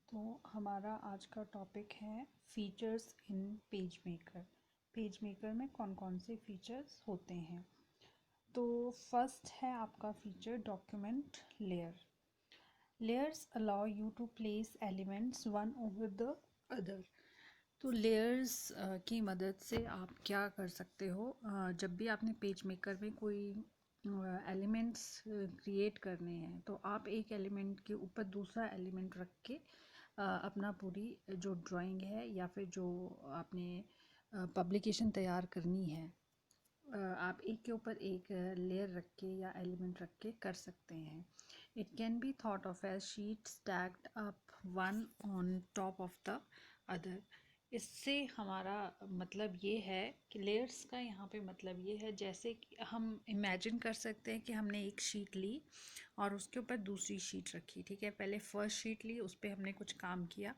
तो हमारा आज का टॉपिक है features in page maker. Page maker में कौन कौन से फीचर्स होते हैं। तो फर्स्ट है आपका feature document layer. Layers allow you to place elements one over the other. तो लेयर्स की मदद से आप क्या कर सकते हो, जब भी आपने पेज मेकर में कोई एलिमेंट्स क्रिएट करने हैं तो आप एक एलिमेंट के ऊपर दूसरा एलिमेंट रख के अपना पूरी जो ड्राइंग है या फिर जो आपने पब्लिकेशन तैयार करनी है, आप एक के ऊपर एक लेयर रख के या एलिमेंट रख के कर सकते हैं। It can be thought of as sheet stacked up one on top of the other. इससे हमारा मतलब ये है कि लेयर्स का यहाँ पे मतलब ये है, जैसे कि हम इमेजिन कर सकते हैं कि हमने एक शीट ली और उसके ऊपर दूसरी शीट रखी। ठीक है, पहले फर्स्ट शीट ली, उस पर हमने कुछ काम किया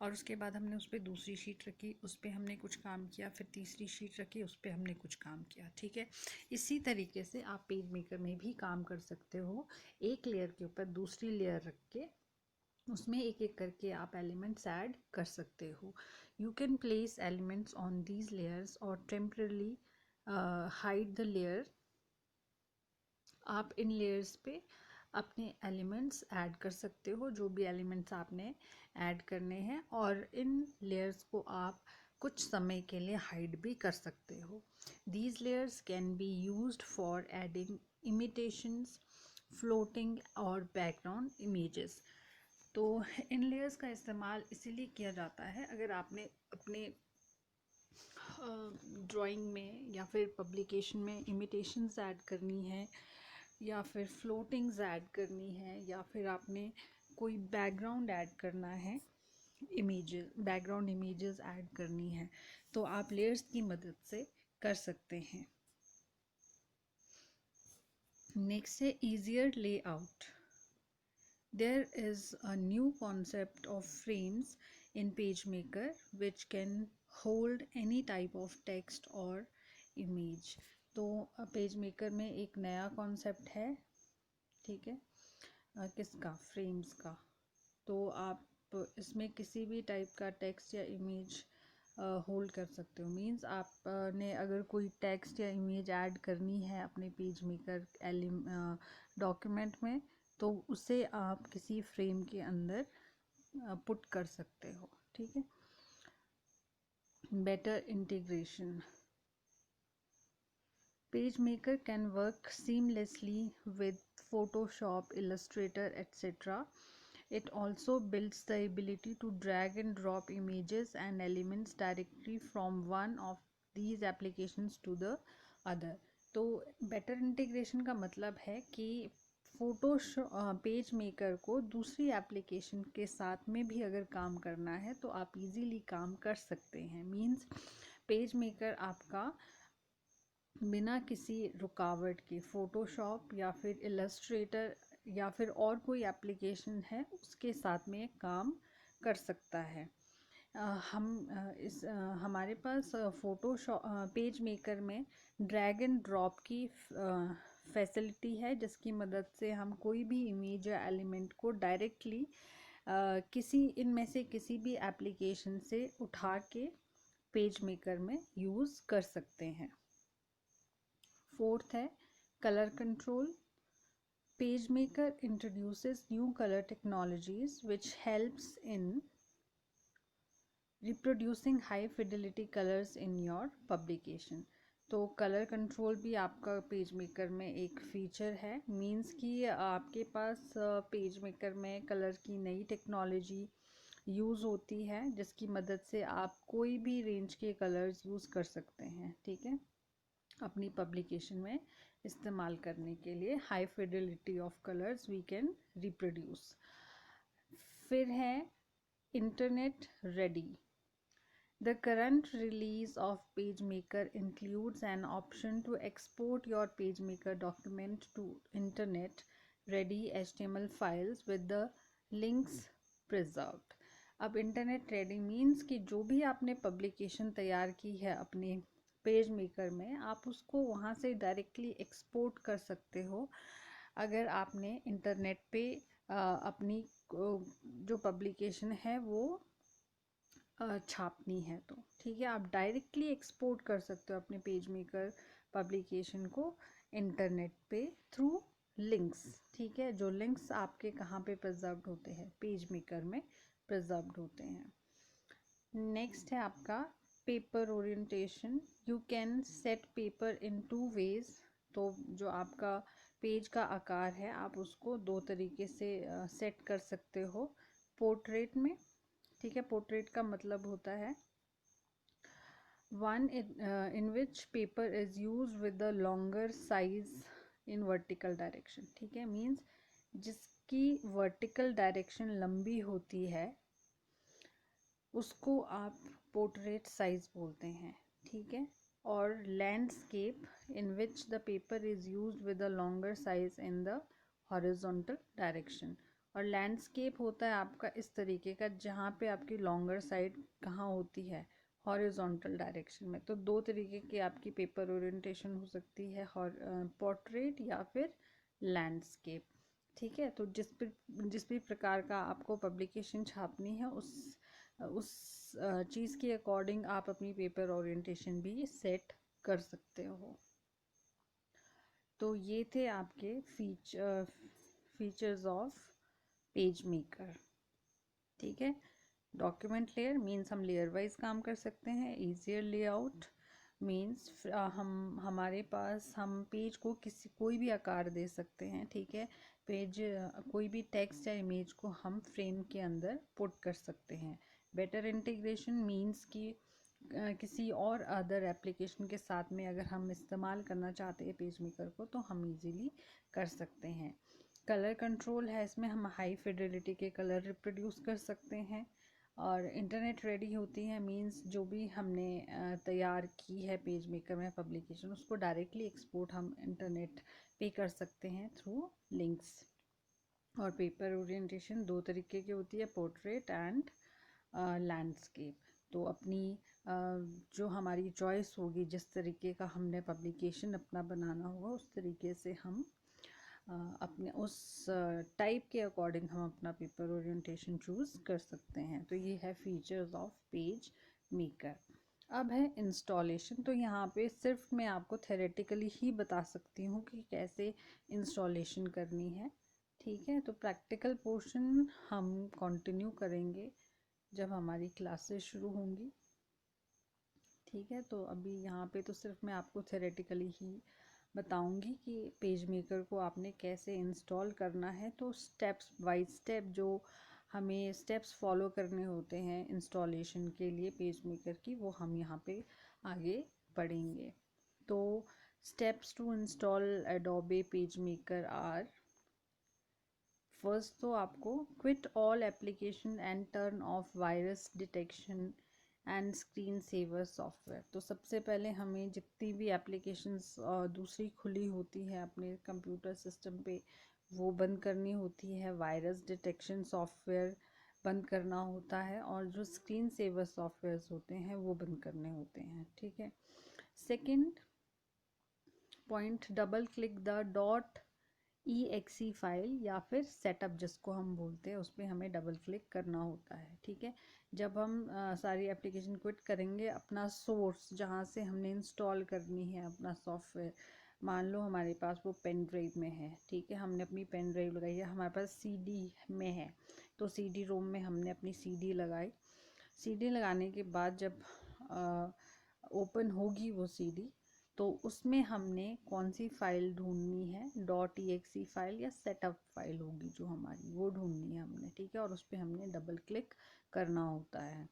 और उसके बाद हमने उस पर दूसरी शीट रखी, उस पर हमने कुछ काम किया, फिर तीसरी शीट रखी, उस पर हमने कुछ काम किया। ठीक है, इसी तरीके से आप पेज मेकर में भी काम कर सकते हो। एक लेयर के ऊपर दूसरी लेयर रख के उसमें एक एक करके आप एलिमेंट्स ऐड कर सकते हो। You can place elements on these layers और टेम्परली हाइड द लेयर। आप इन लेयर्स पे अपने एलिमेंट्स ऐड कर सकते हो, जो भी एलिमेंट्स आपने ऐड करने हैं, और इन लेयर्स को आप कुछ समय के लिए हाइड भी कर सकते हो। These layers can be used for adding imitations, floating और बैकग्राउंड इमेजेस। तो इन लेयर्स का इस्तेमाल इसीलिए किया जाता है, अगर आपने अपने ड्राइंग में या फिर पब्लिकेशन में इमिटेशंस ऐड करनी है, या फिर फ्लोटिंग्स ऐड करनी है, या फिर आपने कोई बैकग्राउंड ऐड करना है, इमेजेस बैकग्राउंड इमेजेस ऐड करनी है, तो आप लेयर्स की मदद से कर सकते हैं। नेक्स्ट है easier layout. There is a new concept of frames in PageMaker which can hold any type of text or image. तो PageMaker में एक नया कॉन्सेप्ट है, ठीक है, किसका, फ्रेम्स का। तो आप इसमें किसी भी टाइप का टेक्स्ट या इमेज होल्ड कर सकते हो। मींस आपने अगर कोई टेक्स्ट या इमेज ऐड करनी है अपने पेज मेकर डॉक्यूमेंट में, तो उसे आप किसी फ्रेम के अंदर पुट कर सकते हो। ठीक है, better integration. PageMaker can work seamlessly with Photoshop, Illustrator, etc. It also builds the ability to drag and drop images and elements directly from one of these applications to the other. तो better integration का मतलब है कि page maker को दूसरी application के साथ में भी अगर काम करना है तो आप इजीली काम कर सकते हैं। मींस पेज मेकर आपका बिना किसी रुकावट के फ़ोटोशॉप या फिर इलस्ट्रेटर या फिर और कोई एप्लीकेशन है उसके साथ में काम कर सकता है। हमारे पास फ़ोटोशॉप पेज मेकर में ड्रैग एंड ड्रॉप की फैसिलिटी है, जिसकी मदद से हम कोई भी इमेज या एलिमेंट को डायरेक्टली किसी इनमें से किसी भी एप्लीकेशन से उठा के पेज मेकर में यूज़ कर सकते हैं। फोर्थ है colour control. PageMaker introduces new color technologies which helps in reproducing high fidelity colors in your publication. तो कलर कंट्रोल भी आपका पेज मेकर में एक फीचर है। मींस कि आपके पास पेज मेकर में कलर की नई टेक्नोलॉजी यूज़ होती है, जिसकी मदद से आप कोई भी रेंज के कलर्स यूज़ कर सकते हैं। ठीक है, अपनी पब्लिकेशन में इस्तेमाल करने के लिए high fidelity of colours we can reproduce. फिर है internet ready. The current release of PageMaker includes an option to export your PageMaker document to internet ready HTML files with the links preserved. अब internet ready means कि जो भी आपने publication तैयार की है अपने पेज मेकर में, आप उसको वहाँ से डायरेक्टली एक्सपोर्ट कर सकते हो। अगर आपने इंटरनेट पे अपनी जो पब्लिकेशन है वो छापनी है। तो ठीक है, आप डायरेक्टली एक्सपोर्ट कर सकते हो अपने पेज मेकर पब्लिकेशन को इंटरनेट पे थ्रू लिंक्स। ठीक है, जो लिंक्स आपके कहाँ पे प्रिजर्व्ड होते हैं, पेज मेकर में प्रिजर्व्ड होते हैं। नेक्स्ट है आपका paper orientation. You can set paper in 2 ways. तो जो आपका पेज का आकार है आप उसको 2 तरीके से सेट कर सकते हो। पोर्ट्रेट में, ठीक है, पोर्ट्रेट का मतलब होता है one in which paper is used with the longer size in vertical direction। ठीक है, मीन्स जिसकी वर्टिकल डायरेक्शन लंबी होती है उसको आप पोर्ट्रेट साइज बोलते हैं। ठीक है, और landscape in which the paper is used with a longer size in the horizontal direction. और लैंडस्केप होता है आपका इस तरीके का जहाँ पे आपकी लॉन्गर साइड कहाँ होती है, हॉरिजॉन्टल डायरेक्शन में। तो 2 तरीके की आपकी पेपर ओरिएंटेशन हो सकती है, पोर्ट्रेट या फिर लैंडस्केप। ठीक है, तो जिस भी प्रकार का आपको पब्लिकेशन छापनी है उस चीज़ के अकॉर्डिंग आप अपनी पेपर ओरिएंटेशन भी सेट कर सकते हो। तो ये थे आपके फीचर्स ऑफ पेज मेकर। ठीक है, डॉक्यूमेंट लेयर मीन्स हम लेयर वाइज काम कर सकते हैं। ईजियर लेआउट मीन्स हमारे पास हम पेज को कोई भी आकार दे सकते हैं। ठीक है, पेज कोई भी टेक्स्ट या इमेज को हम फ्रेम के अंदर पुट कर सकते हैं। बेटर इंटीग्रेशन मीन्स कि किसी और अदर एप्लीकेशन के साथ में अगर हम इस्तेमाल करना चाहते हैं पेज मेकर को तो हम इजीली कर सकते हैं। कलर कंट्रोल है, इसमें हम हाई फिडेलिटी के कलर रिप्रोड्यूस कर सकते हैं। और इंटरनेट रेडी होती है मींस जो भी हमने तैयार की है पेज मेकर में पब्लिकेशन उसको डायरेक्टली एक्सपोर्ट हम इंटरनेट पे कर सकते हैं थ्रू लिंक्स। और पेपर ओरिएंटेशन 2 तरीके की होती है, पोर्ट्रेट एंड लैंडस्केप। तो अपनी जो हमारी चॉइस होगी, जिस तरीके का हमने पब्लिकेशन अपना बनाना होगा उस तरीके से हम अपने उस टाइप के अकॉर्डिंग हम अपना पेपर ओरिएंटेशन चूज़ कर सकते हैं। तो ये है फीचर्स ऑफ पेज मेकर। अब है इंस्टॉलेशन। तो यहाँ पे सिर्फ मैं आपको थेरेटिकली ही बता सकती हूँ कि कैसे इंस्टॉलेशन करनी है। ठीक है, तो प्रैक्टिकल पोर्शन हम कंटिन्यू करेंगे जब हमारी क्लासेस शुरू होंगी। ठीक है, तो अभी यहाँ पे तो सिर्फ मैं आपको थेरेटिकली ही बताऊंगी कि पेज मेकर को आपने कैसे इंस्टॉल करना है। तो स्टेप्स बाय स्टेप जो हमें स्टेप्स फॉलो करने होते हैं इंस्टॉलेशन के लिए पेज मेकर की, वो हम यहाँ पे आगे पढ़ेंगे। तो steps to install Adobe page maker are, first तो आपको quit all application and turn off virus detection and screen saver software. तो सबसे पहले हमें जितनी भी एप्लीकेशंस दूसरी खुली होती है अपने कंप्यूटर सिस्टम पे वो बंद करनी होती है, वायरस डिटेक्शन सॉफ्टवेयर बंद करना होता है और जो स्क्रीन सेवर सॉफ्टवेयर्स होते हैं वो बंद करने होते हैं। ठीक है, second point, double click the dot EXE file या फिर सेटअप जिसको हम बोलते हैं उस पर हमें डबल क्लिक करना होता है। ठीक है, जब हम सारी एप्लीकेशन क्विट करेंगे, अपना सोर्स जहाँ से हमने इंस्टॉल करनी है अपना सॉफ्टवेयर, मान लो हमारे पास वो पेन ड्राइव में है। ठीक है, हमने अपनी पेन ड्राइव लगाई है, हमारे पास CD में है तो CD रोम में हमने अपनी CD लगाई। CD लगाने के बाद जब ओपन होगी वो CD तो उसमें हमने कौन सी फाइल ढूंढनी है, .exe फाइल या सेटअप फाइल होगी जो हमारी, वो ढूंढनी है हमने। ठीक है, और उस पर हमने डबल क्लिक करना होता है।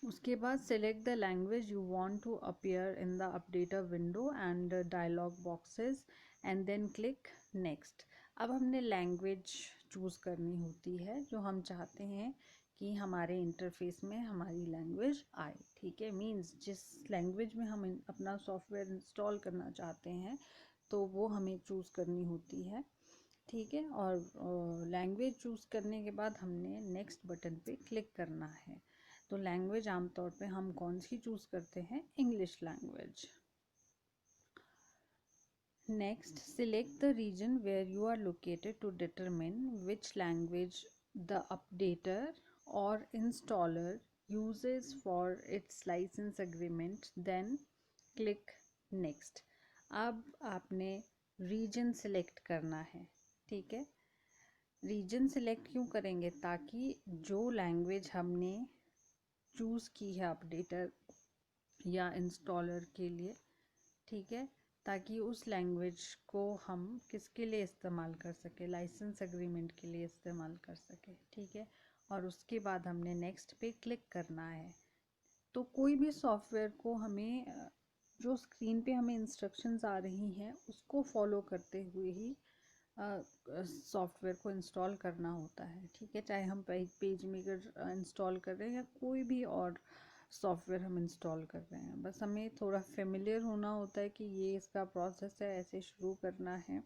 उसके बाद select the language you want to appear in the updater window and dialog boxes and then click next. अब हमने लैंग्वेज चूज़ करनी होती है जो हम चाहते हैं कि हमारे इंटरफेस में हमारी लैंग्वेज आए। ठीक है, मींस जिस लैंग्वेज में हम अपना सॉफ्टवेयर इंस्टॉल करना चाहते हैं तो वो हमें चूज़ करनी होती है। ठीक है, और लैंग्वेज चूज़ करने के बाद हमने नेक्स्ट बटन पे क्लिक करना है। तो लैंग्वेज आमतौर पे हम कौन सी चूज़ करते हैं, English language. Next, select the region where you are located to determine which language the updater or installer uses for its license agreement. Then click next. अब आपने रीजन सेलेक्ट करना है, ठीक है। रीजन सेलेक्ट क्यों करेंगे? ताकि जो लैंग्वेज हमने चूज़ की है अपडेटर या इंस्टॉलर के लिए, ठीक है, ताकि उस लैंग्वेज को हम किसके लिए इस्तेमाल कर सके, लाइसेंस एग्रीमेंट के लिए इस्तेमाल कर सके, ठीक है। और उसके बाद हमने नेक्स्ट पे क्लिक करना है। तो कोई भी सॉफ्टवेयर को हमें जो स्क्रीन पे हमें इंस्ट्रक्शंस आ रही हैं उसको फॉलो करते हुए ही सॉफ्टवेयर को इंस्टॉल करना होता है, ठीक है। चाहे हम पेज मेकर इंस्टॉल कर रहे हैं या कोई भी और सॉफ्टवेयर हम इंस्टॉल कर रहे हैं, बस हमें थोड़ा फेमिलियर होना होता है कि ये इसका प्रोसेस है, ऐसे शुरू करना है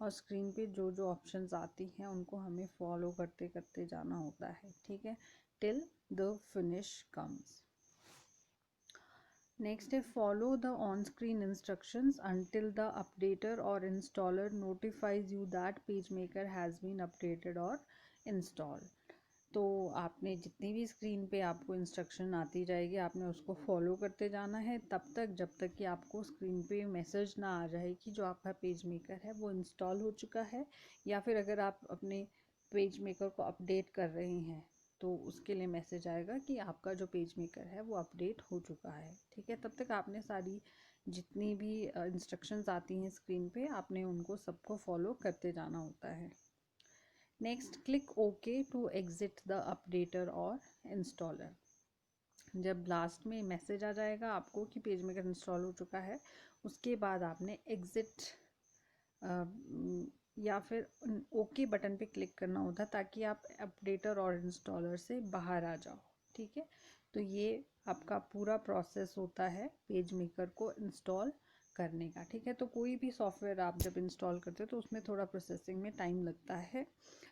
और स्क्रीन पे जो जो ऑप्शंस आती हैं उनको हमें फॉलो करते करते जाना होता है, ठीक है, till the finish comes. Next is follow the on-screen instructions until the updater or installer notifies you that PageMaker has been updated or installed. तो आपने जितनी भी स्क्रीन पे आपको इंस्ट्रक्शन आती जाएगी आपने उसको फॉलो करते जाना है तब तक जब तक कि आपको स्क्रीन पे मैसेज ना आ जाए कि जो आपका पेज मेकर है वो इंस्टॉल हो चुका है, या फिर अगर आप अपने पेज मेकर को अपडेट कर रहे हैं तो उसके लिए मैसेज आएगा कि आपका जो पेज मेकर है वो अपडेट हो चुका है, ठीक है। तब तक आपने सारी जितनी भी इंस्ट्रक्शंस आती हैं स्क्रीन पे आपने उनको सबको फॉलो करते जाना होता है। Next, click okay to exit the updater और इंस्टॉलर। जब लास्ट में मैसेज आ जाएगा आपको कि पेज मेकर इंस्टॉल हो चुका है, उसके बाद आपने एग्जिट या फिर ओके बटन पे क्लिक करना होता है ताकि आप अपडेटर और इंस्टॉलर से बाहर आ जाओ, ठीक है। तो ये आपका पूरा प्रोसेस होता है पेज मेकर को इंस्टॉल करने का, ठीक है। तो कोई भी सॉफ्टवेयर आप जब इंस्टॉल करते हो तो उसमें थोड़ा प्रोसेसिंग में टाइम लगता है,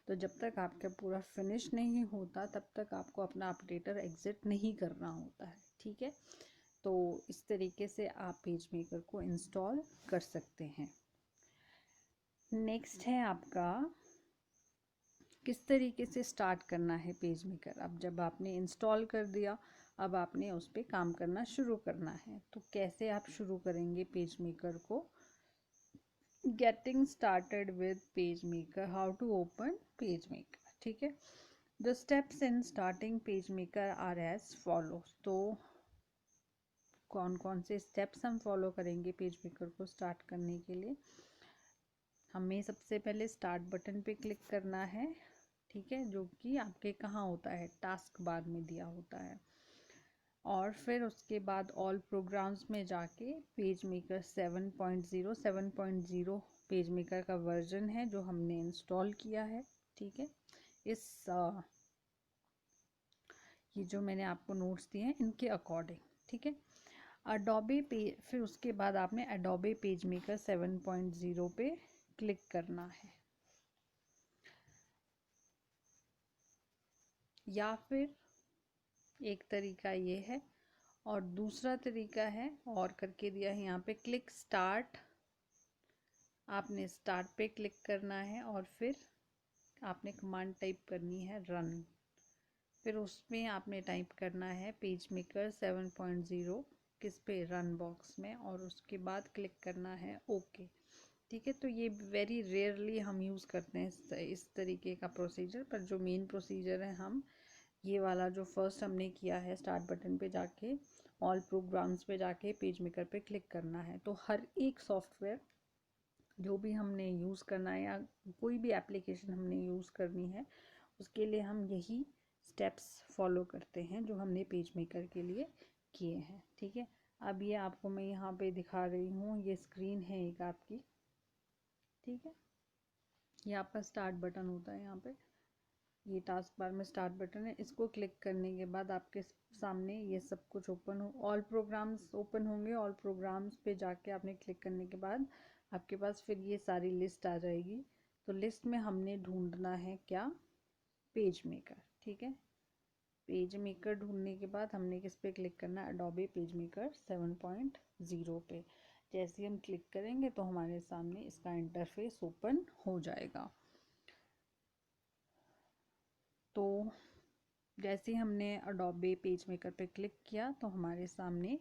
तो जब तक आपका पूरा फिनिश नहीं होता तब तक आपको अपना अपडेटर एग्जिट नहीं करना होता है, ठीक है। तो इस तरीके से आप पेज मेकर को इंस्टॉल कर सकते हैं। नेक्स्ट है आपका किस तरीके से स्टार्ट करना है पेज मेकर। अब जब आपने इंस्टॉल कर दिया अब आपने उस पर काम करना शुरू करना है, तो कैसे आप शुरू करेंगे पेज मेकर को। Getting started with page maker, how to open page maker, ठीक है। The steps in starting page maker are as follows. तो कौन कौन से स्टेप्स हम फॉलो करेंगे पेज मेकर को स्टार्ट करने के लिए। हमें सबसे पहले स्टार्ट बटन पे क्लिक करना है, ठीक है, जो कि आपके कहाँ होता है, टास्क बार में दिया होता है। और फिर उसके बाद ऑल प्रोग्राम्स में जाके पेज मेकर 7.0 पेज मेकर का वर्जन है जो हमने इंस्टॉल किया है, ठीक है। इस ये जो मैंने आपको नोट्स दिए हैं इनके अकॉर्डिंग, ठीक है। एडोबे पे फिर उसके बाद आपने एडोबे पेज मेकर 7.0 पे क्लिक करना है, या फिर एक तरीका ये है और दूसरा तरीका है और करके दिया है यहाँ पे क्लिक स्टार्ट। आपने स्टार्ट पे क्लिक करना है और फिर आपने कमांड टाइप करनी है रन, फिर उसमें आपने टाइप करना है पेज मेकर 7.0 किस पे, रन बॉक्स में, और उसके बाद क्लिक करना है ओके, ठीक है। तो ये वेरी रेयरली हम यूज़ करते हैं इस तरीके का प्रोसीजर, पर जो मेन प्रोसीजर है हम ये वाला जो फर्स्ट हमने किया है स्टार्ट बटन पे जाके ऑल प्रोग्राम्स पे जाके पेज मेकर पे क्लिक करना है। तो हर एक सॉफ्टवेयर जो भी हमने यूज़ करना है या कोई भी एप्लीकेशन हमने यूज़ करनी है उसके लिए हम यही स्टेप्स फॉलो करते हैं जो हमने पेज मेकर के लिए किए हैं, ठीक है। अब ये आपको मैं यहाँ पे दिखा रही हूँ, ये स्क्रीन है एक आपकी, ठीक है। ये आपका स्टार्ट बटन होता है, यहाँ पे ये टास्क बार में स्टार्ट बटन है, इसको क्लिक करने के बाद आपके सामने ये सब कुछ ओपन हो, ऑल प्रोग्राम्स ओपन होंगे। ऑल प्रोग्राम्स पे जाके आपने क्लिक करने के बाद आपके पास फिर ये सारी लिस्ट आ जाएगी। तो लिस्ट में हमने ढूंढना है क्या, पेज मेकर, ठीक है। पेज मेकर ढूंढने के बाद हमने किस पे क्लिक करना है, एडोबे पेज मेकर 7.0 पे। जैसे ही हम क्लिक करेंगे तो हमारे सामने इसका इंटरफेस ओपन हो जाएगा। तो जैसे ही हमने अडोबे पेज मेकर पे क्लिक किया तो हमारे सामने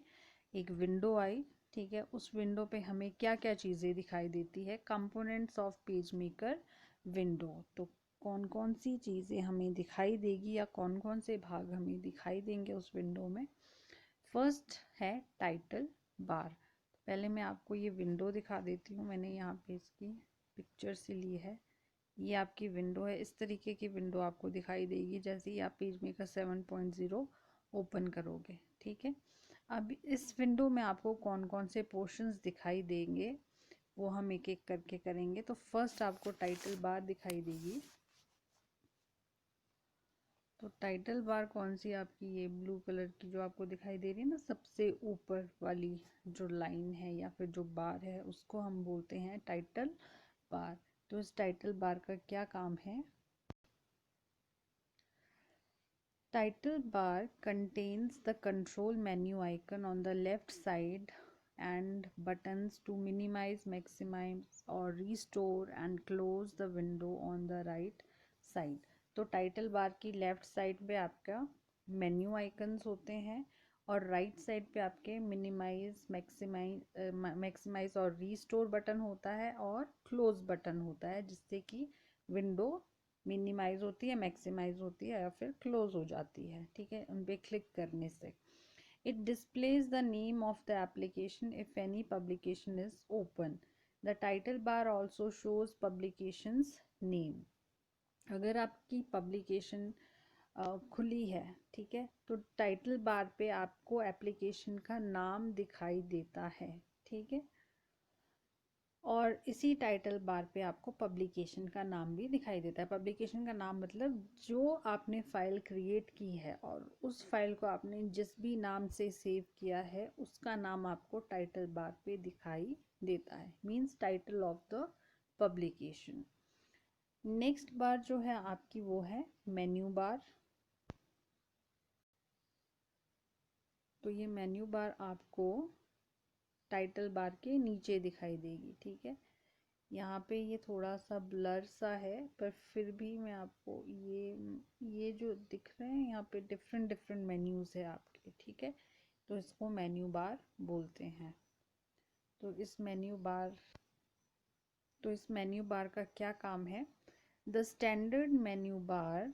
एक विंडो आई। ठीक है, उस विंडो पे हमें क्या क्या चीज़ें दिखाई देती है, components of page maker window. तो कौन कौन सी चीज़ें हमें दिखाई देगी या कौन कौन से भाग हमें दिखाई देंगे उस विंडो में। फर्स्ट है टाइटल बार। पहले मैं आपको ये विंडो दिखा देती हूँ, मैंने यहाँ पे इसकी पिक्चर से ली है। ये आपकी विंडो है, इस तरीके की विंडो आपको दिखाई देगी जैसे ही आप पेज मेकर 7.0 ओपन करोगे। ठीक है, अब इस विंडो में आपको कौन कौन से पोर्शंस दिखाई देंगे वो हम एक एक करके करेंगे। तो फर्स्ट आपको टाइटल बार दिखाई देगी। तो टाइटल बार कौन सी आपकी, ये ब्लू कलर की जो आपको दिखाई दे रही है ना, सबसे ऊपर वाली जो लाइन है या फिर जो बार है उसको हम बोलते हैं टाइटल बार। तो इस टाइटल बार का क्या काम है। Title bar contains the control menu icon on the left side and buttons to minimize, maximize or restore and close the window on the right side। तो टाइटल बार की left side पे आपका menu icons होते हैं और right side पे आपके minimise, maximise और रीस्टोर बटन होता है और क्लोज बटन होता है, जिससे कि विंडो मिनिमाइज होती है, मैक्सिमाइज होती है या फिर क्लोज हो जाती है। ठीक है, उन पे क्लिक करने से it displays the name of the application if any publication is open. The title bar also shows publications name. अगर आपकी पब्लिकेशन खुली है, ठीक है, तो टाइटल बार पे आपको एप्लीकेशन का नाम दिखाई देता है। ठीक है, और इसी टाइटल बार पे आपको पब्लिकेशन का नाम भी दिखाई देता है। पब्लिकेशन का नाम मतलब जो आपने फाइल क्रिएट की है और उस फाइल को आपने जिस भी नाम से सेव किया है उसका नाम आपको टाइटल बार पे दिखाई देता है, means title of the publication. Next बार जो है आपकी वो है मेन्यू बार। तो ये मेन्यू बार आपको टाइटल बार के नीचे दिखाई देगी। ठीक है, यहाँ पे ये थोड़ा सा ब्लर सा है पर फिर भी मैं आपको ये जो दिख रहे हैं यहाँ पे डिफरेंट डिफरेंट मेन्यूज़ है आपके। ठीक है, तो इसको मेन्यू बार बोलते हैं। तो इस मेन्यू बार का क्या काम है। The standard menu bar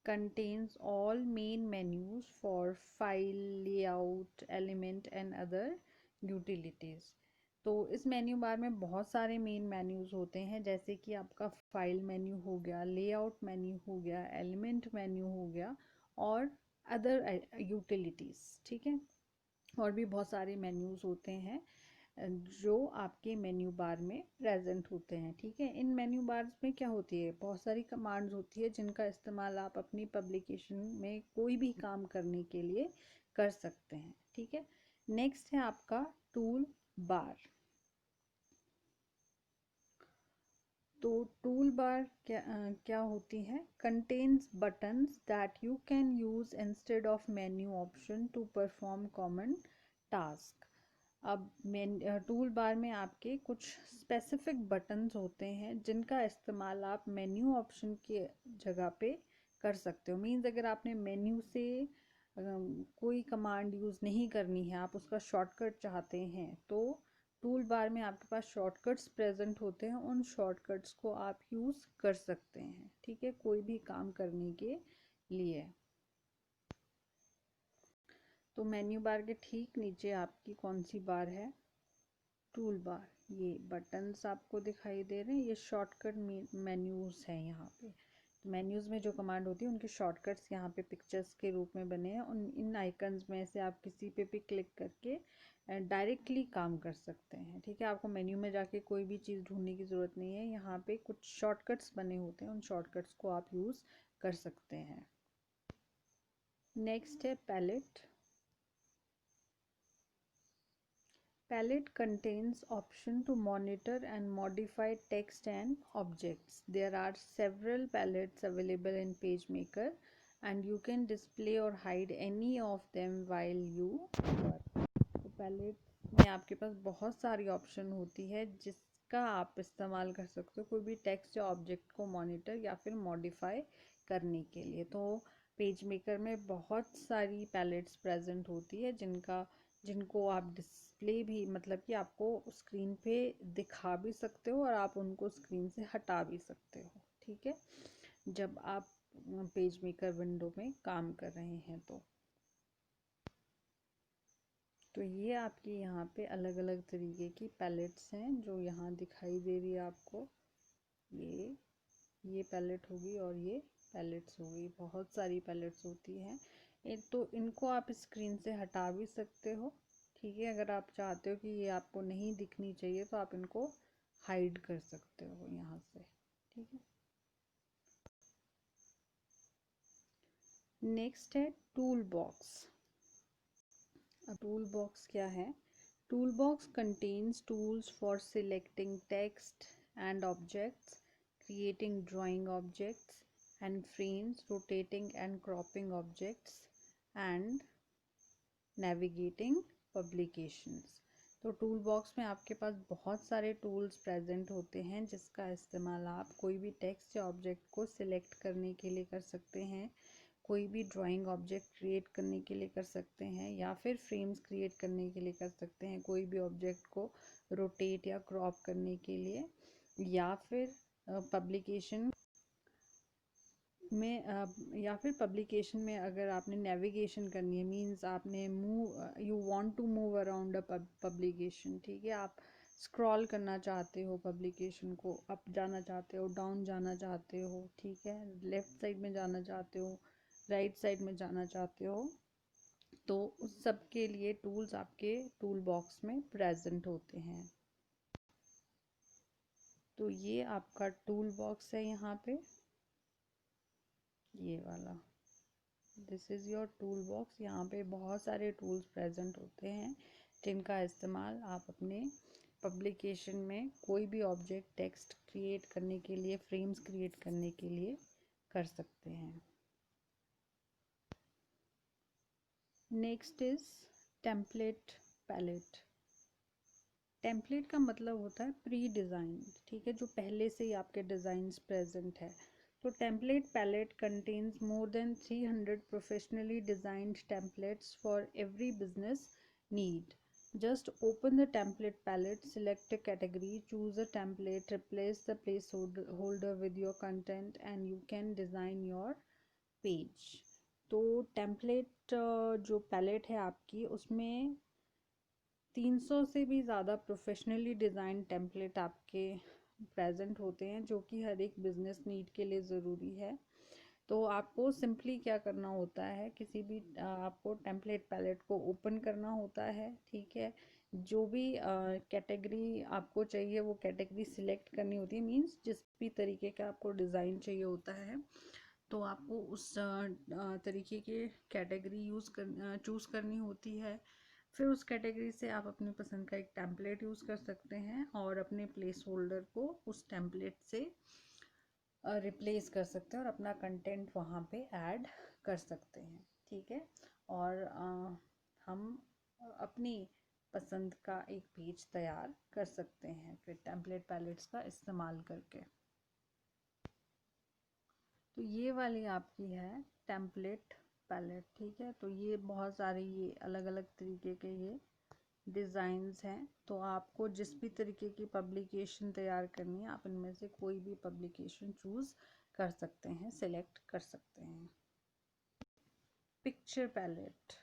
contains all main menus for file, layout, element and other utilities। तो इस मेन्यू बार में बहुत सारे मेन मेन्यूज होते हैं, जैसे कि आपका फाइल मेन्यू हो गया, लेआउट मेन्यू हो गया, एलिमेंट मेन्यू हो गया और अदर यूटिलिटीज। ठीक है, और भी बहुत सारे मेन्यूज होते हैं जो आपके मेन्यू बार में प्रेजेंट होते हैं। ठीक है, इन मेन्यू बार्स में क्या होती है, बहुत सारी कमांड्स होती है जिनका इस्तेमाल आप अपनी पब्लिकेशन में कोई भी काम करने के लिए कर सकते हैं। ठीक है, नेक्स्ट है आपका टूल बार। तो टूल बार क्या होती है। Contains buttons that you can use instead of menu option to perform common task. अब टूल बार में आपके कुछ स्पेसिफिक बटन्स होते हैं जिनका इस्तेमाल आप मेन्यू ऑप्शन के जगह पे कर सकते हो। मीन्स अगर आपने मेन्यू से कोई कमांड यूज़ नहीं करनी है, आप उसका शॉर्टकट चाहते हैं, तो टूल बार में आपके पास शॉर्टकट्स प्रेजेंट होते हैं, उन शॉर्टकट्स को आप यूज़ कर सकते हैं। ठीक है, कोई भी काम करने के लिए। तो मेन्यू बार के ठीक नीचे आपकी कौन सी बार है, टूल बार। ये बटन्स आपको दिखाई दे रहे हैं, ये शॉर्टकट मेन्यूज़ हैं यहाँ पे। तो मेन्यूज़ में जो कमांड होती है उनके शॉर्टकट्स यहाँ पे पिक्चर्स के रूप में बने हैं। उन इन आइकन्स में से आप किसी पे भी क्लिक करके डायरेक्टली काम कर सकते हैं। ठीक है, आपको मेन्यू में जाके कोई भी चीज़ ढूंढने की ज़रूरत नहीं है, यहाँ पे कुछ शॉर्टकट्स बने होते हैं, उन शॉर्टकट्स को आप यूज़ कर सकते हैं। नेक्स्ट है palette. Palette contains option to monitor and modify text and objects. There are several palettes available in PageMaker and you can display or hide any of them while you work. तो palettes में आपके पास बहुत सारी option होती है जिसका आप इस्तेमाल कर सकते हो कोई भी टेक्स्ट या ऑब्जेक्ट को मॉनिटर या फिर मॉडिफाई करने के लिए। तो पेज मेकर में बहुत सारी पैलेट्स प्रेजेंट होती है जिनको आप डिस्प्ले भी मतलब कि आपको स्क्रीन पे दिखा भी सकते हो और आप उनको स्क्रीन से हटा भी सकते हो, ठीक है, जब आप पेज मेकर विंडो में काम कर रहे हैं। तो ये आपकी यहाँ पे अलग अलग तरीके की पैलेट्स हैं जो यहाँ दिखाई दे रही है आपको। ये पैलेट होगी और ये पैलेट्स होगी, बहुत सारी पैलेट्स होती हैं। तो इनको आप स्क्रीन से हटा भी सकते हो, ठीक है, अगर आप चाहते हो कि ये आपको नहीं दिखनी चाहिए तो आप इनको हाइड कर सकते हो यहाँ से, ठीक है। नेक्स्ट है टूल बॉक्स। अब टूल बॉक्स क्या है? Tool box contains tools for selecting text and objects, creating drawing objects and frames, rotating and cropping objects and navigating publications। तो टूल बॉक्स में आपके पास बहुत सारे टूल्स प्रेजेंट होते हैं जिसका इस्तेमाल आप कोई भी टेक्स्ट या ऑब्जेक्ट को सिलेक्ट करने के लिए कर सकते हैं, कोई भी ड्राइंग ऑब्जेक्ट क्रिएट करने के लिए कर सकते हैं या फिर फ्रेम्स क्रिएट करने के लिए कर सकते हैं, कोई भी ऑब्जेक्ट को रोटेट या क्रॉप करने के लिए, या फिर पब्लिकेशन में अगर आपने नेविगेशन करनी है, मींस आपने you want to move around a publication, ठीक है, आप स्क्रॉल करना चाहते हो, पब्लिकेशन को अप जाना चाहते हो, डाउन जाना चाहते हो, ठीक है, लेफ्ट साइड में जाना चाहते हो, राइट साइड में जाना चाहते हो, तो उस सब के लिए टूल्स आपके टूल बॉक्स में प्रेजेंट होते हैं। तो ये आपका टूल बॉक्स है, यहाँ पे ये वाला, this is your tool box. यहाँ पे बहुत सारे टूल्स प्रेजेंट होते हैं जिनका इस्तेमाल आप अपने पब्लिकेशन में कोई भी ऑब्जेक्ट टेक्स्ट क्रिएट करने के लिए, फ्रेम्स क्रिएट करने के लिए कर सकते हैं। Next is template palette. Template का मतलब होता है प्री डिज़ाइन, ठीक है, जो पहले से ही आपके डिज़ाइंस प्रेजेंट है। तो template palette contains more than 300 professionally designed templates for every business need. Just open the template palette, select a category, choose a template, replace the placeholder with your content and you can design your page। तो template जो palette है आपकी, उसमें 300 से भी ज़्यादा professionally design template आपके present होते हैं जो कि हर एक बिजनेस नीड के लिए ज़रूरी है। तो आपको सिंपली क्या करना होता है, किसी भी आपको टेम्पलेट पैलेट को ओपन करना होता है, ठीक है, जो भी कैटेगरी आपको चाहिए वो कैटेगरी सिलेक्ट करनी होती है, मींस जिस भी तरीके का आपको डिज़ाइन चाहिए होता है तो आपको उस तरीके के कैटेगरी चूज़ करनी होती है। फिर उस कैटेगरी से आप अपनी पसंद का एक टेम्पलेट यूज़ कर सकते हैं और अपने प्लेस होल्डर को उस टेम्पलेट से रिप्लेस कर सकते हैं और अपना कंटेंट वहाँ पे ऐड कर सकते हैं, ठीक है, और हम अपनी पसंद का एक पेज तैयार कर सकते हैं फिर टेम्पलेट पैलेट्स का इस्तेमाल करके। तो ये वाली आपकी है टेम्पलेट पैलेट, ठीक है। तो ये बहुत सारे ये अलग अलग तरीके के ये डिज़ाइंस हैं। तो आपको जिस भी तरीके की पब्लिकेशन तैयार करनी है आप इनमें से कोई भी पब्लिकेशन चूज़ कर सकते हैं, सेलेक्ट कर सकते हैं। Picture palette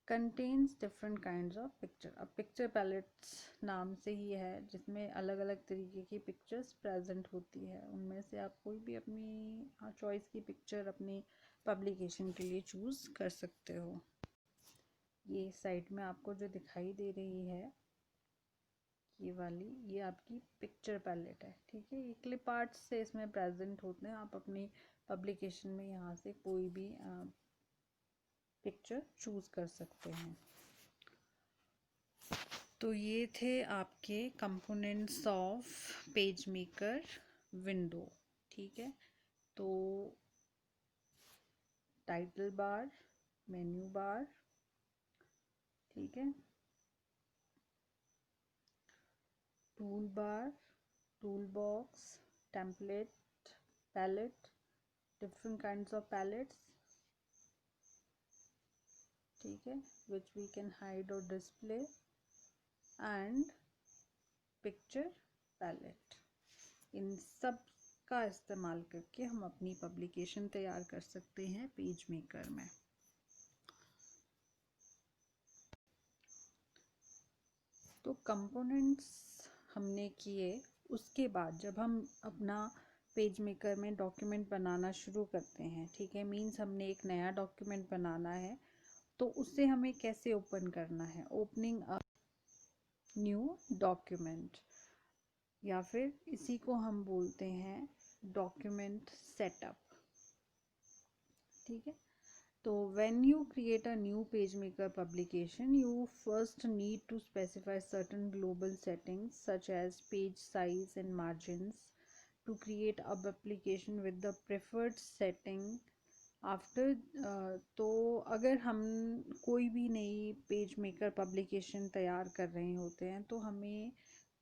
contains different kinds of picture. अब पिक्चर पैलेट्स नाम से ही है जिसमें अलग अलग तरीके की पिक्चर्स प्रेजेंट होती है, उनमें से आप कोई भी अपनी चॉइस की पिक्चर अपनी पब्लिकेशन के लिए चूज़ कर सकते हो। ये साइड में आपको जो दिखाई दे रही है ये वाली, ये आपकी पिक्चर पैलेट है, ठीक है, ये क्लिप आर्ट्स से इसमें प्रेजेंट होते हैं। आप अपनी पब्लिकेशन में यहाँ से कोई भी पिक्चर चूज़ कर सकते हैं। तो ये थे आपके components of page maker window, ठीक है। तो टाइटल बार, मेन्यू बार, ठीक है। Tool bar, tool box, template, palette, different kinds of palettes, ठीक है, which we can hide or display, and picture palette। इन सब का इस्तेमाल करके हम अपनी पब्लिकेशन तैयार कर सकते हैं पेज मेकर में। तो कंपोनेंट्स हमने किए, उसके बाद जब हम अपना पेज मेकर में डॉक्यूमेंट बनाना शुरू करते हैं, ठीक है, मीन्स हमने एक नया डॉक्यूमेंट बनाना है, तो उससे हमें कैसे ओपन करना है, ओपनिंग अ न्यू डॉक्यूमेंट, या फिर इसी को हम बोलते हैं डॉक्यूमेंट सेटअप, ठीक है। तो when you create a new PageMaker publication, you first need to specify certain global settings such as page size and margins to create a publication with the preferred setting after. तो अगर हम कोई भी नई page maker publication तैयार कर रहे होते हैं तो हमें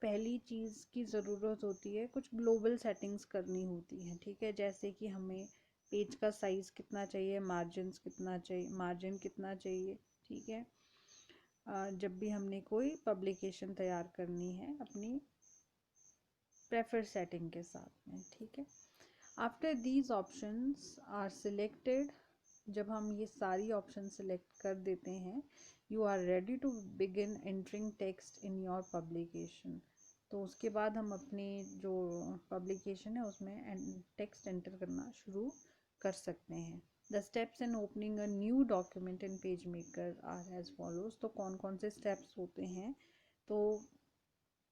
पहली चीज़ की ज़रूरत होती है, कुछ ग्लोबल सेटिंग्स करनी होती हैं, ठीक है। जैसे कि हमें पेज का साइज़ कितना चाहिए, मार्जिन कितना चाहिए, ठीक है। जब भी हमने कोई पब्लिकेशन तैयार करनी है अपनी प्रेफर सेटिंग के साथ में, ठीक है। After these options are selected, जब हम ये सारी ऑप्शन सिलेक्ट कर देते हैं, you are ready to begin entering text in your publication. तो उसके बाद हम अपनी जो पब्लिकेशन है उसमें टेक्स्ट एंटर करना शुरू कर सकते हैं। The steps in opening a new document in page maker are as follows. तो कौन कौन से स्टेप्स होते हैं, तो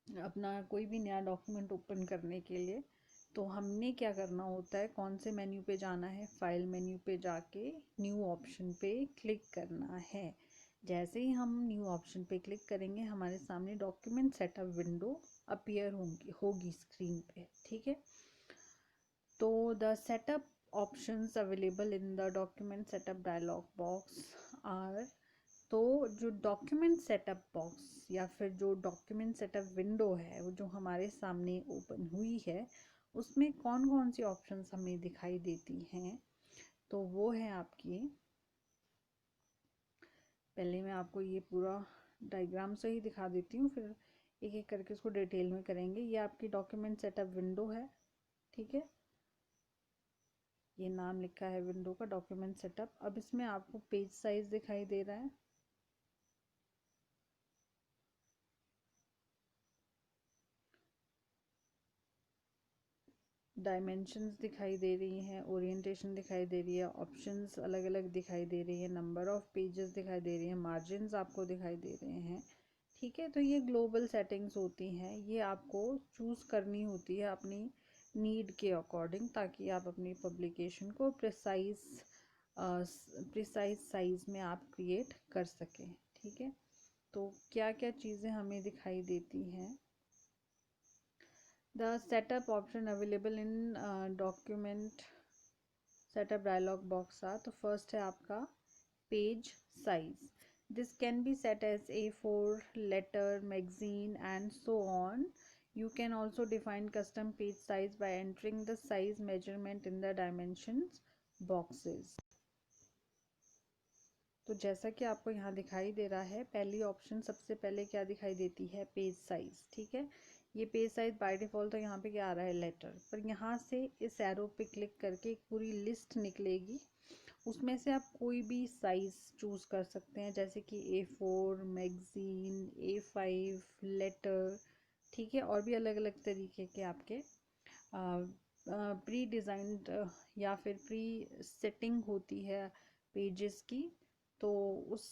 अपना कोई भी नया डॉक्यूमेंट ओपन करने के लिए तो हमने क्या करना होता है, कौन से मेन्यू पे जाना है, फाइल मेन्यू पे जाके न्यू ऑप्शन पे क्लिक करना है। जैसे ही हम न्यू ऑप्शन पे क्लिक करेंगे हमारे सामने डॉक्यूमेंट सेटअप विंडो अपीयर होगी स्क्रीन पे, ठीक है। तो the setup options available in the document setup dialog box are, तो जो डॉक्यूमेंट सेटअप बॉक्स या फिर जो डॉक्यूमेंट सेटअप विंडो है वो जो हमारे सामने ओपन हुई है, उसमें कौन कौन सी ऑप्शंस हमें दिखाई देती हैं, तो वो है आपकी, पहले मैं आपको ये पूरा डायग्राम से ही दिखा देती हूँ, फिर एक एक करके उसको डिटेल में करेंगे। ये आपकी डॉक्यूमेंट सेटअप विंडो है, ठीक है, ये नाम लिखा है विंडो का डॉक्यूमेंट सेटअप। अब इसमें आपको पेज साइज दिखाई दे रहा है, डायमेंशंस दिखाई दे रही हैं, ओरिएंटेशन दिखाई दे रही है, ऑप्शंस अलग अलग दिखाई दे रही है, नंबर ऑफ पेजेस दिखाई दे रही है, मार्जिन्स आपको दिखाई दे रहे हैं, ठीक है। तो ये ग्लोबल सेटिंग्स होती हैं, ये आपको चूज़ करनी होती है अपनी नीड के अकॉर्डिंग, ताकि आप अपनी पब्लिकेशन को प्रिसाइज साइज में आप क्रिएट कर सकें, ठीक है। तो क्या क्या चीज़ें हमें दिखाई देती हैं, the setup option available in document setup dialog box are, तो first है आपका page size, this can be set as A4, letter, magazine and so on। You can also define custom page size by entering the size measurement in the dimensions boxes। तो जैसा कि आपको यहाँ दिखाई दे रहा है, पहली ऑप्शन सबसे पहले क्या दिखाई देती है, पेज साइज, ठीक है। ये पेज साइज बाय डिफ़ॉल्ट तो यहाँ पे क्या आ रहा है, लेटर, पर यहाँ से इस एरो पे क्लिक करके एक पूरी लिस्ट निकलेगी, उसमें से आप कोई भी साइज़ चूज़ कर सकते हैं, जैसे कि A4, मैगज़ीन, A5, लेटर, ठीक है, और भी अलग अलग तरीके के आपके प्री डिज़ाइंड या फिर प्री सेटिंग होती है पेजेस की, तो उस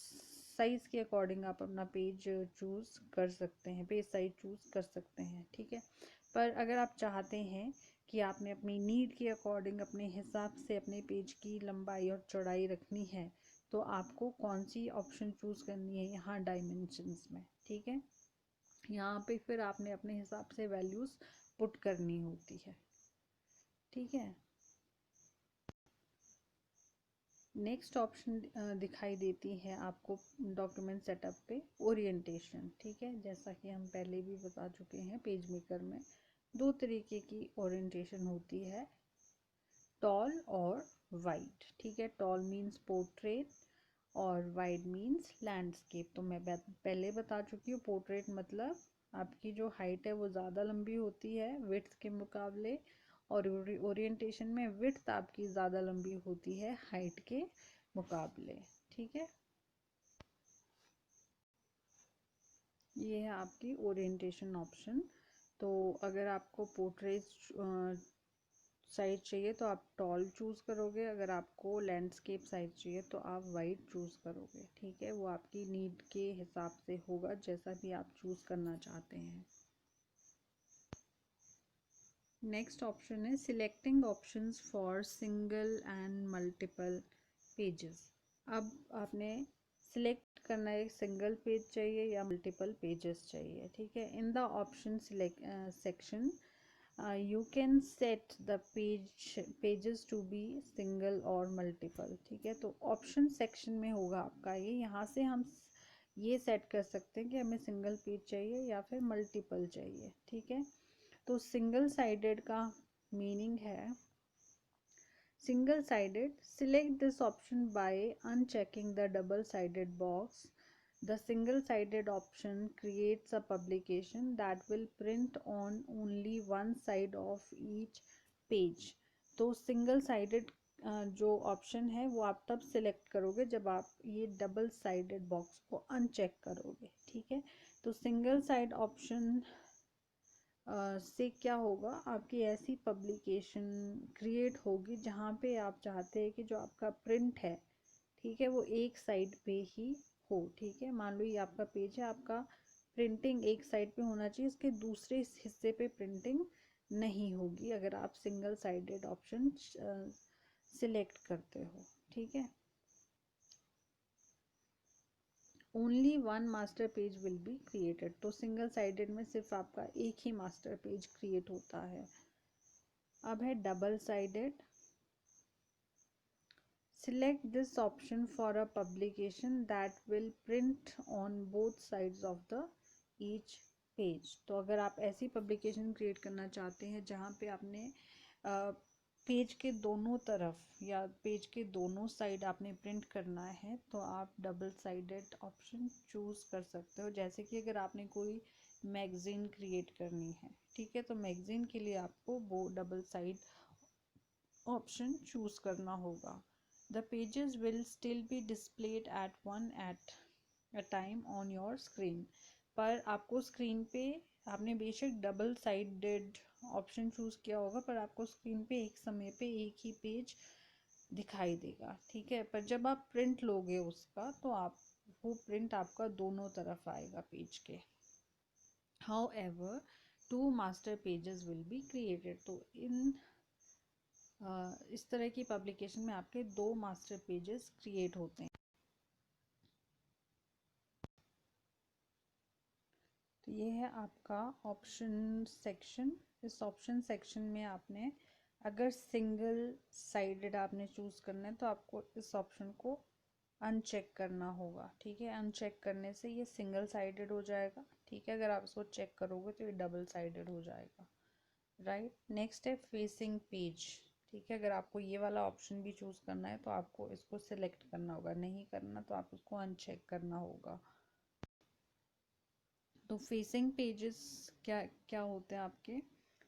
साइज़ के अकॉर्डिंग आप अपना पेज चूज़ कर सकते हैं, पेज साइज चूज़ कर सकते हैं, ठीक है। पर अगर आप चाहते हैं कि आपने अपनी नीड के अकॉर्डिंग अपने हिसाब से अपने पेज की लंबाई और चौड़ाई रखनी है, तो आपको कौन सी ऑप्शन चूज़ करनी है यहाँ डायमेंशंस में, ठीक है। यहाँ पे फिर आपने अपने हिसाब से वैल्यूज़ पुट करनी होती है, ठीक है। नेक्स्ट ऑप्शन दिखाई देती है आपको डॉक्यूमेंट सेटअप पे ओरिएंटेशन। ठीक है, जैसा कि हम पहले भी बता चुके हैं, पेज मेकर में दो तरीके की ओरिएंटेशन होती है, टॉल और वाइड। ठीक है, टॉल मीन्स पोर्ट्रेट और वाइड मीन्स लैंडस्केप। तो मैं पहले बता चुकी हूँ, पोर्ट्रेट मतलब आपकी जो हाइट है वो ज़्यादा लंबी होती है विड्थ के मुकाबले, और ओरिएंटेशन में विड्थ आपकी ज़्यादा लंबी होती है हाइट के मुकाबले। ठीक है, ये है आपकी ओरिएंटेशन ऑप्शन। तो अगर आपको पोर्ट्रेट साइज चाहिए तो आप टॉल चूज़ करोगे, अगर आपको लैंडस्केप साइज चाहिए तो आप वाइड चूज़ करोगे। ठीक है, वो आपकी नीड के हिसाब से होगा, जैसा भी आप चूज़ करना चाहते हैं। नेक्स्ट ऑप्शन है selecting options for single and multiple pages. अब आपने सिलेक्ट करना है, सिंगल पेज चाहिए या मल्टीपल पेजेस चाहिए। ठीक है, in the option section you can set the pages to be single और multiple। ठीक है, तो ऑप्शन सेक्शन में होगा आपका ये, यहाँ से हम ये सेट कर सकते हैं कि हमें सिंगल पेज चाहिए या फिर मल्टीपल चाहिए। ठीक है, तो सिंगल साइडेड का मीनिंग है, single sided, select this option by unchecking the double sided box. The single sided option creates a publication that will print on only one side of each page। तो single sided जो option है वो आप तब select करोगे जब आप ये डबल साइडेड बॉक्स को अनचेक करोगे। ठीक है, तो सिंगल साइड ऑप्शन से क्या होगा, आपकी ऐसी पब्लिकेशन क्रिएट होगी जहाँ पे आप चाहते हैं कि जो आपका प्रिंट है, ठीक है, वो एक साइड पे ही हो। ठीक है, मान लो ये आपका पेज है, आपका प्रिंटिंग एक साइड पे होना चाहिए, इसके दूसरे हिस्से पे प्रिंटिंग नहीं होगी अगर आप सिंगल साइडेड ऑप्शन सिलेक्ट करते हो। ठीक है, only one master page will be created. तो सिंगल साइडेड में सिर्फ आपका एक ही मास्टर पेज क्रिएट होता है। अब है double sided. Select this option for a publication that will print on both sides of the each page। तो अगर आप ऐसी पब्लिकेशन क्रिएट करना चाहते हैं जहाँ पे आपने पेज के दोनों तरफ या पेज के दोनों साइड आपने प्रिंट करना है, तो आप डबल साइडेड ऑप्शन चूज़ कर सकते हो। जैसे कि अगर आपने कोई मैगज़ीन क्रिएट करनी है, ठीक है, तो मैगज़ीन के लिए आपको वो डबल साइड ऑप्शन चूज़ करना होगा। The pages will still be displayed at one at a time on your screen। पर आपको स्क्रीन पे, आपने बेशक डबल साइडेड ऑप्शन चूज़ किया होगा, पर आपको स्क्रीन पे एक समय पे एक ही पेज दिखाई देगा। ठीक है, पर जब आप प्रिंट लोगे उसका, तो आप वो प्रिंट आपका दोनों तरफ आएगा पेज के। However, two master pages will be created। तो इस तरह की पब्लिकेशन में आपके दो मास्टर पेजेस क्रिएट होते हैं। तो ये है आपका ऑप्शन सेक्शन। इस ऑप्शन सेक्शन में आपने अगर सिंगल साइडेड आपने चूज़ करना है तो आपको इस ऑप्शन को अनचेक करना होगा। ठीक है, अनचेक करने से ये सिंगल साइडेड हो जाएगा। ठीक है, अगर आप इसको चेक करोगे तो ये डबल साइडेड हो जाएगा। राइट, नेक्स्ट है फेसिंग पेज। ठीक है, अगर आपको ये वाला ऑप्शन भी चूज़ करना है तो आपको इसको सिलेक्ट करना होगा, नहीं करना तो आप उसको अनचेक करना होगा। तो फेसिंग पेजेस क्या क्या होते हैं आपके,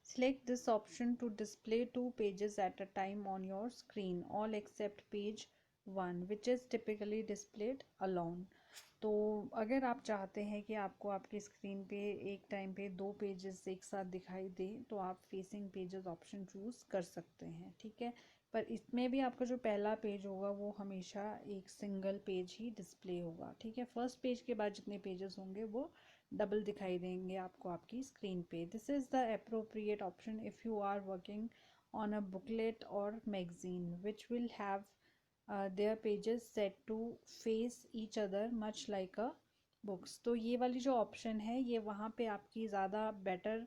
select this option to display two pages at a time on your screen all except page one which is typically displayed alone. तो अगर आप चाहते हैं कि आपको आपकी स्क्रीन पे एक टाइम पे दो पेजेस एक साथ दिखाई दे, तो आप फेसिंग पेजेस ऑप्शन चूज़ कर सकते हैं। ठीक है, पर इसमें भी आपका जो पहला पेज होगा वो हमेशा एक सिंगल पेज ही डिस्प्ले होगा। ठीक है, फर्स्ट पेज के बाद जितने पेजेस होंगे वो डबल दिखाई देंगे आपको आपकी स्क्रीन पे। This is the appropriate option if you are working on a booklet और magazine which will have their pages set to face each other much like a books। तो ये वाली जो ऑप्शन है ये वहाँ पे आपकी ज़्यादा बेटर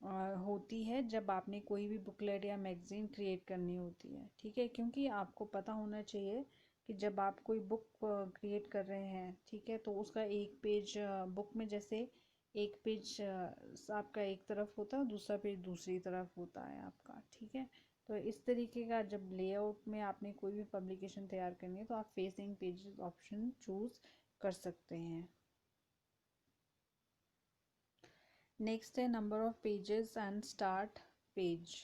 होती है जब आपने कोई भी बुकलेट या मैगज़ीन क्रिएट करनी होती है, ठीक है। क्योंकि आपको पता होना चाहिए कि जब आप कोई बुक क्रिएट कर रहे हैं, ठीक है, तो उसका एक पेज बुक में जैसे एक पेज आपका एक तरफ होता है, दूसरा पेज दूसरी तरफ होता है आपका, ठीक है। तो इस तरीके का जब लेआउट में आपने कोई भी पब्लिकेशन तैयार करनी है तो आप फेसिंग पेजेस ऑप्शन चूज़ कर सकते हैं। नेक्स्ट है number of pages and start page.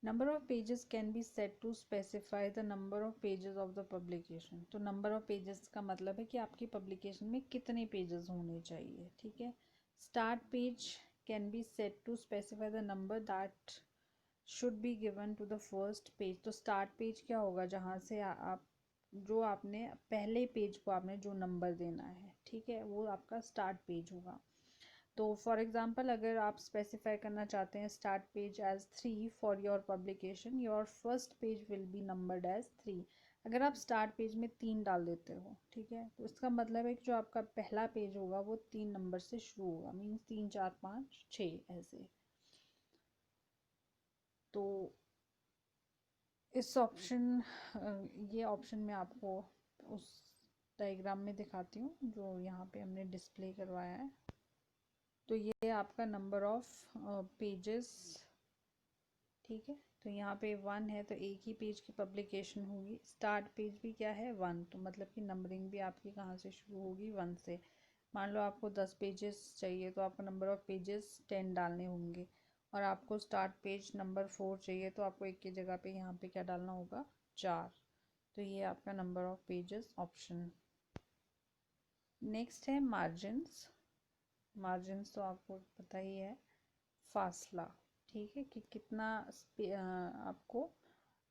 Number of pages can be set to specify the number of pages of the publication। तो number of pages का मतलब है कि आपकी publication में कितने pages होने चाहिए, ठीक है। Start page can be set to specify the number that should be given to the first page। तो start page क्या होगा, जहाँ से आप जो आपने पहले पेज को आपने जो नंबर देना है, ठीक है, वो आपका स्टार्ट पेज होगा। तो फॉर एग्जांपल अगर आप स्पेसिफाई करना चाहते हैं start page as 3 for your publication, your first page will be numbered as 3। अगर आप स्टार्ट पेज में 3 डाल देते हो, ठीक है, तो इसका मतलब है कि जो आपका पहला पेज होगा वो 3 नंबर से शुरू होगा, मीन्स 3 4 5 6 ऐसे। तो इस ऑप्शन ये ऑप्शन मैं आपको उस डायग्राम में दिखाती हूँ जो यहाँ पे हमने डिस्प्ले करवाया है। तो ये आपका नंबर ऑफ पेजेस, ठीक है। तो यहाँ पे 1 है तो एक ही पेज की पब्लिकेशन होगी। स्टार्ट पेज भी क्या है 1, तो मतलब कि नंबरिंग भी आपकी कहाँ से शुरू होगी 1 से। मान लो आपको 10 पेजेस चाहिए तो आपको नंबर ऑफ पेजेस 10 डालने होंगे, और आपको स्टार्ट पेज नंबर 4 चाहिए तो आपको एक की जगह पे यहाँ पे क्या डालना होगा 4। तो ये आपका number of pages option. Next है मार्जिन्स। मार्जिन्स तो आपको पता ही है, फासला, ठीक है, कि कितना आपको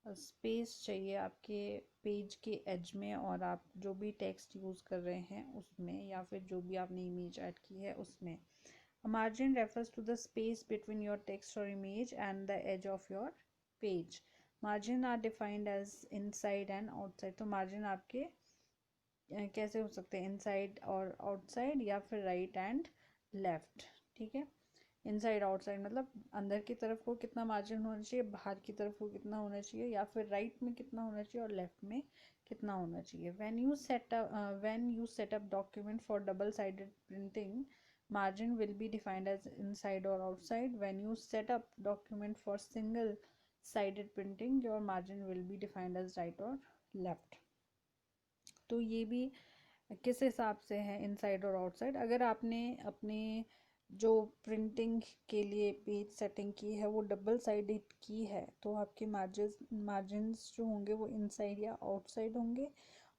स्पेस चाहिए आपके पेज के एज में, और आप जो भी टेक्स्ट यूज़ कर रहे हैं उसमें, या फिर जो भी आपने इमेज ऐड की है उसमें। Margin refers to the space between your text और image and the edge of your page. Margin are defined as inside and outside. तो मार्जिन आपके कैसे हो सकते हैं, इनसाइड और आउटसाइड, या फिर राइट एंड लेफ्ट, ठीक है। इनसाइड आउटसाइड मतलब अंदर की तरफ को कितना मार्जिन होना चाहिए, बाहर की तरफ को कितना होना चाहिए, या फिर राइट में कितना होना चाहिए और लेफ्ट में कितना होना चाहिए। When you set up document for double sided printing, margin will be defined as inside or outside. When you set up document for single sided printing, your margin will be defined as right or left। तो ये भी किस हिसाब से है inside और outside. अगर आपने अपने जो प्रिंटिंग के लिए पेज सेटिंग की है वो डबल साइडेड की है तो आपके मार्जिन्स जो होंगे वो इनसाइड या आउटसाइड होंगे।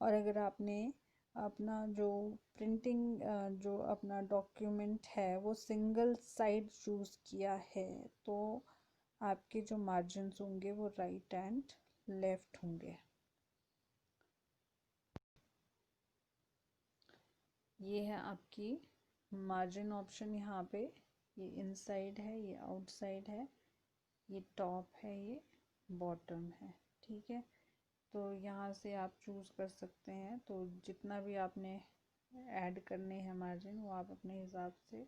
और अगर आपने अपना जो प्रिंटिंग जो अपना डॉक्यूमेंट है वो सिंगल साइड चूज़ किया है तो आपके जो मार्जिन्स होंगे वो राइट एंड लेफ्ट होंगे। ये है आपकी मार्जिन ऑप्शन। यहाँ पे ये इनसाइड है, ये आउटसाइड है, ये टॉप है, ये बॉटम है, ठीक है। तो यहाँ से आप चूज़ कर सकते हैं। तो जितना भी आपने ऐड करने हैं मार्जिन वो आप अपने हिसाब से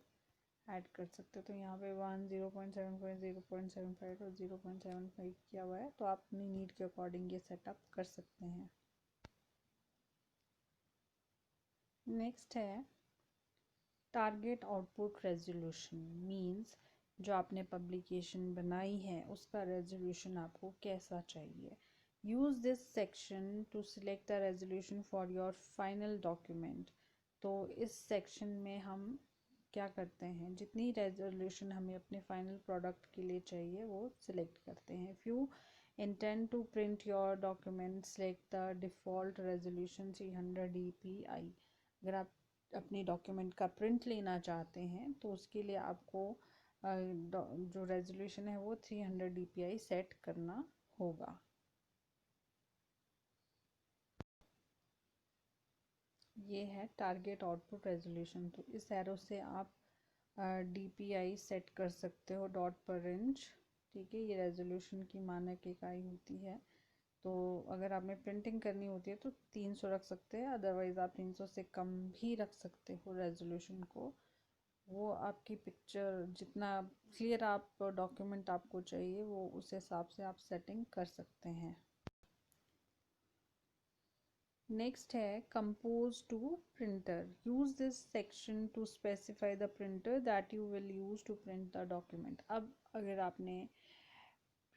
ऐड कर सकते हो। तो यहाँ पे 1, 0.75, 0.75 और 0.75 किया हुआ है, तो आप अपनी नीड के अकॉर्डिंग ये सेटअप कर सकते हैं। नेक्स्ट है टारगेट आउटपुट रेजोल्यूशन। मीन्स जो आपने पब्लिकेशन बनाई है उसका रेजोल्यूशन आपको कैसा चाहिए। Use this section to select the resolution for your final document. तो इस सेक्शन में हम क्या करते हैं, जितनी रेजोल्यूशन हमें अपने फाइनल प्रोडक्ट के लिए चाहिए वो सिलेक्ट करते हैं। If you intend to print your document, select the default resolution 300 dpi। अगर आप अपनी डॉक्यूमेंट का प्रिंट लेना चाहते हैं तो उसके लिए आपको जो रेजोल्यूशन है वो 300 dpi सेट करना होगा। ये है टारगेट आउटपुट रेजोल्यूशन। तो इस एरो से आप DPI सेट कर सकते हो, डॉट पर इंच, ठीक है। ये रेजोल्यूशन की मानक इकाई होती है। तो अगर आपने प्रिंटिंग करनी होती है तो 300 रख सकते हैं, अदरवाइज़ आप 300 से कम भी रख सकते हो रेजोल्यूशन को। वो आपकी पिक्चर जितना क्लियर आप डॉक्यूमेंट आपको चाहिए वो उस हिसाब से आप सेटिंग कर सकते हैं। नेक्स्ट है compose to printer. Use this section to specify the printer that you will use to print the document. अब अगर आपने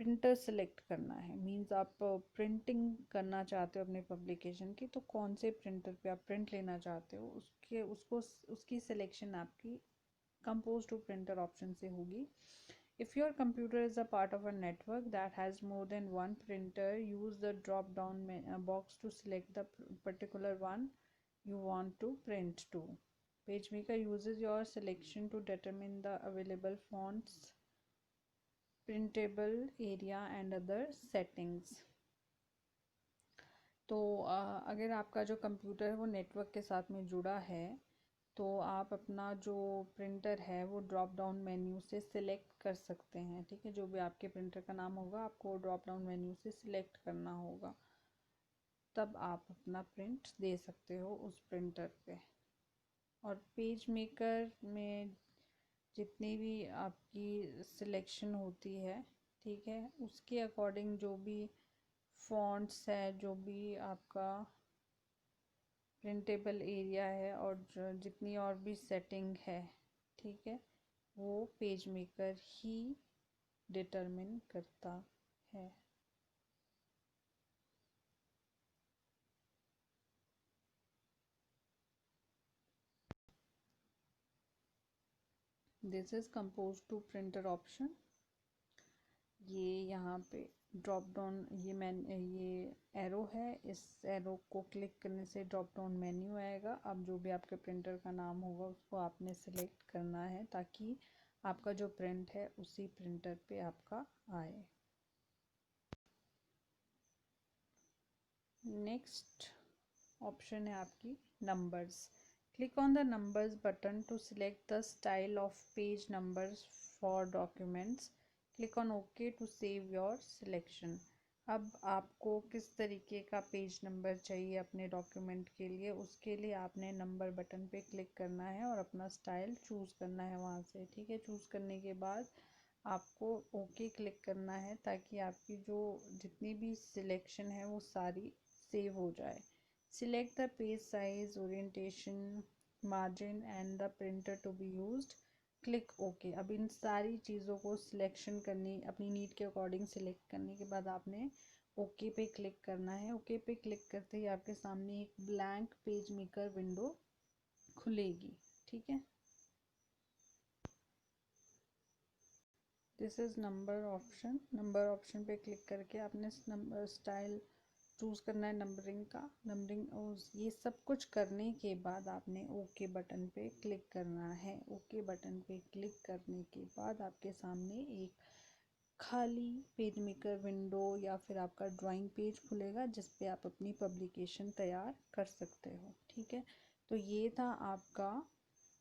प्रिंटर सेलेक्ट करना है, मींस आप प्रिंटिंग करना चाहते हो अपने पब्लिकेशन की, तो कौन से प्रिंटर पे आप प्रिंट लेना चाहते हो उसकी सिलेक्शन आपकी कंपोज टू प्रिंटर ऑप्शन से होगी। If your computer is a part of a network that has more than one printer, use the drop down box to select the particular one you want to print to. PageMaker uses your selection to determine the available fonts, printable area and other settings. तो अगर आपका जो computer है वो network के साथ में जुड़ा है, तो आप अपना जो प्रिंटर है वो ड्रॉप डाउन मेन्यू से सिलेक्ट कर सकते हैं। ठीक है, जो भी आपके प्रिंटर का नाम होगा आपको ड्रॉप डाउन मेन्यू से सिलेक्ट करना होगा, तब आप अपना प्रिंट दे सकते हो उस प्रिंटर पे। और पेज मेकर में जितनी भी आपकी सिलेक्शन होती है, ठीक है, उसके अकॉर्डिंग जो भी फॉन्ट्स है, जो भी आपका प्रिंटेबल एरिया है और जितनी और भी सेटिंग है, ठीक है, वो पेज मेकर ही डिटरमिन करता है। This is compose to printer option. ये यहाँ पे ड्रॉप डाउन, ये एरो है, इस एरो को क्लिक करने से ड्रॉप डाउन मेन्यू आएगा। अब जो भी आपके प्रिंटर का नाम होगा उसको आपने सेलेक्ट करना है ताकि आपका जो प्रिंट है उसी प्रिंटर पे आपका आए। नेक्स्ट ऑप्शन है आपकी numbers. Click on the numbers button to select the style of page numbers for documents. Click on okay to save your selection. अब आपको किस तरीके का पेज नंबर चाहिए अपने डॉक्यूमेंट के लिए, उसके लिए आपने नंबर बटन पे क्लिक करना है और अपना स्टाइल चूज़ करना है वहाँ से। ठीक है, चूज़ करने के बाद आपको ओके क्लिक करना है ताकि आपकी जो जितनी भी सिलेक्शन है वो सारी सेव हो जाए। Select the page size, orientation, margin and the printer to be used. Click OK। अब इन सारी चीज़ों को सिलेक्शन करनी, अपनी नीड के अकॉर्डिंग सिलेक्ट करने के बाद आपने OK पे क्लिक करना है। OK पे क्लिक करते ही आपके सामने एक ब्लैंक पेज मेकर विंडो खुलेगी। ठीक है, this is number option. Number option पे क्लिक करके आपने नंबर स्टाइल चूज़ करना है, नंबरिंग का, नंबरिंग ये सब कुछ करने के बाद आपने ओके बटन पे क्लिक करना है। ओके बटन पे क्लिक करने के बाद आपके सामने एक खाली पेज मेकर विंडो या फिर आपका ड्राइंग पेज खुलेगा जिस पे आप अपनी पब्लिकेशन तैयार कर सकते हो। ठीक है, तो ये था आपका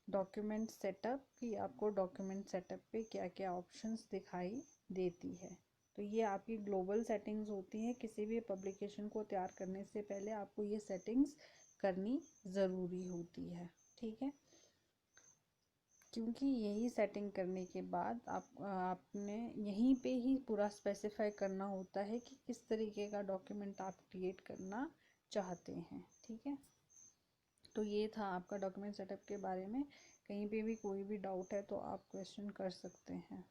डॉक्यूमेंट सेटअप कि आपको डॉक्यूमेंट सेटअप पे क्या क्या ऑप्शंस दिखाई देती है। तो ये आपकी ग्लोबल सेटिंग्स होती हैं। किसी भी पब्लिकेशन को तैयार करने से पहले आपको ये सेटिंग्स करनी ज़रूरी होती है। ठीक है, क्योंकि यही सेटिंग करने के बाद आपने यहीं पे ही पूरा स्पेसिफाई करना होता है कि किस तरीके का डॉक्यूमेंट आप क्रिएट करना चाहते हैं। ठीक है, तो ये था आपका डॉक्यूमेंट सेटअप के बारे में। कहीं पे भी कोई भी डाउट है तो आप क्वेश्चन कर सकते हैं।